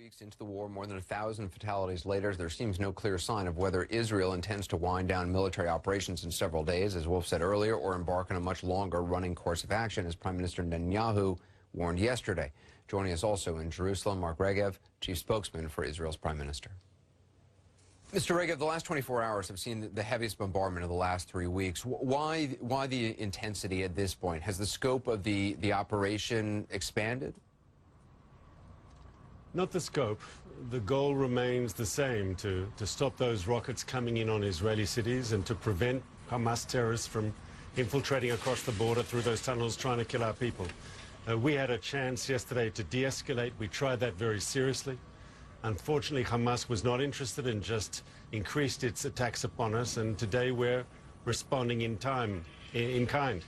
weeks into the war, more than 1,000 fatalities later, there seems no clear sign of whether Israel intends to wind down military operations in several days, as Wolf said earlier, or embark on a much longer running course of action, as Prime Minister Netanyahu warned yesterday. Joining us also in Jerusalem, Mark Regev, chief spokesman for Israel's Prime Minister. Mr. Regev, the last 24 hours have seen the heaviest bombardment of the last 3 weeks. Why the intensity at this point? Has the scope of the operation expanded? Not the scope. The goal remains the same, to stop those rockets coming in on Israeli cities and to prevent Hamas terrorists from infiltrating across the border through those tunnels trying to kill our people. We had a chance yesterday to de-escalate. We tried that very seriously. Unfortunately, Hamas was not interested and just increased its attacks upon us, and today we're responding in kind.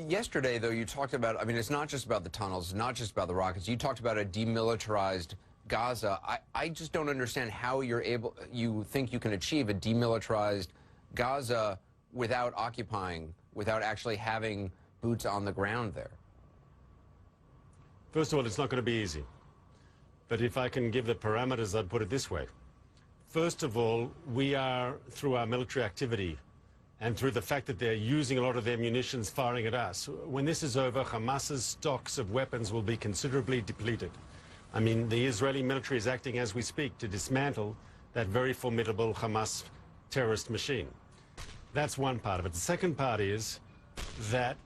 Yesterday, though, you talked about, I mean, it's not just about the tunnels, it's not just about the rockets. You talked about a demilitarized Gaza. I just don't understand how you think you can achieve a demilitarized Gaza without occupying, without actually having boots on the ground there. First of all, it's not going to be easy. But if I can give the parameters, I'd put it this way. First of all, we are, through our military activity and through the fact that they're using a lot of their munitions firing at us, when this is over, Hamas's stocks of weapons will be considerably depleted. I mean, the Israeli military is acting as we speak to dismantle that very formidable Hamas terrorist machine. That's one part of it. The second part is that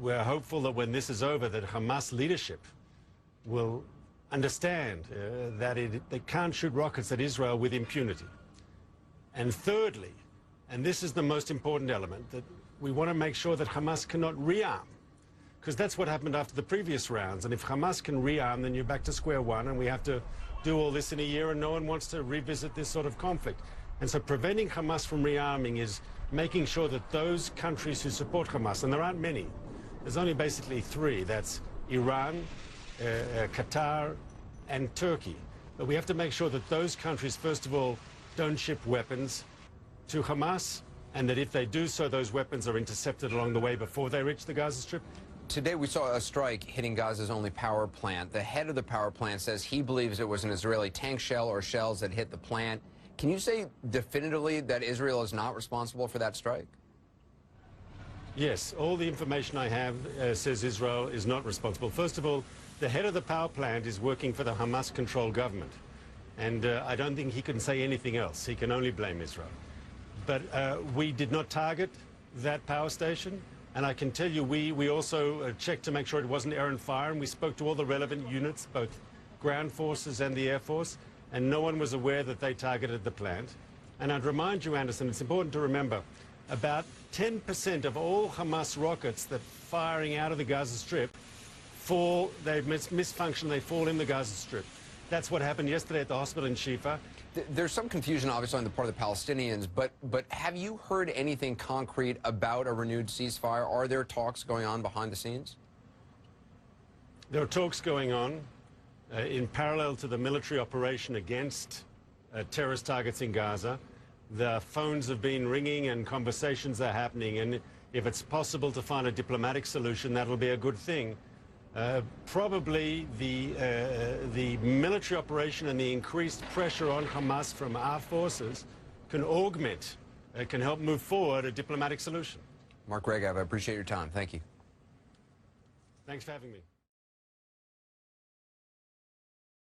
we're hopeful that when this is over, that Hamas leadership will understand that they can't shoot rockets at Israel with impunity. And thirdly, and this is the most important element, that we want to make sure that Hamas cannot rearm, because that's what happened after the previous rounds. And if Hamas can rearm, then you're back to square one, and we have to do all this in a year, and no one wants to revisit this sort of conflict. And so preventing Hamas from rearming is making sure that those countries who support Hamas, and there aren't many, there's only basically three, that's Iran, Qatar and Turkey. But we have to make sure that those countries, first of all, don't ship weapons to Hamas, and that if they do so, those weapons are intercepted along the way before they reach the Gaza Strip. Today we saw a strike hitting Gaza's only power plant. The head of the power plant says he believes it was an Israeli tank shell or shells that hit the plant. Can you say definitively that Israel is not responsible for that strike? Yes, all the information I have says Israel is not responsible. First of all, the head of the power plant is working for the Hamas-controlled government, and I don't think he can say anything else. He can only blame Israel. But we did not target that power station, and I can tell you we also checked to make sure it wasn't errant fire, and we spoke to all the relevant units, both ground forces and the Air Force, and no one was aware that they targeted the plant. And I'd remind you, Anderson, it's important to remember, about 10% of all Hamas rockets that firing out of the Gaza Strip fall, they misfunction, they fall in the Gaza Strip. That's what happened yesterday at the hospital in Shifa. There's some confusion, obviously, on the part of the Palestinians, but have you heard anything concrete about a renewed ceasefire? Are there talks going on behind the scenes? There are talks going on in parallel to the military operation against terrorist targets in Gaza. The phones have been ringing and conversations are happening, and if it's possible to find a diplomatic solution, that'll be a good thing. Probably the military operation and the increased pressure on Hamas from our forces can augment, can help move forward a diplomatic solution. Mark Regev, I appreciate your time. Thank you. Thanks for having me.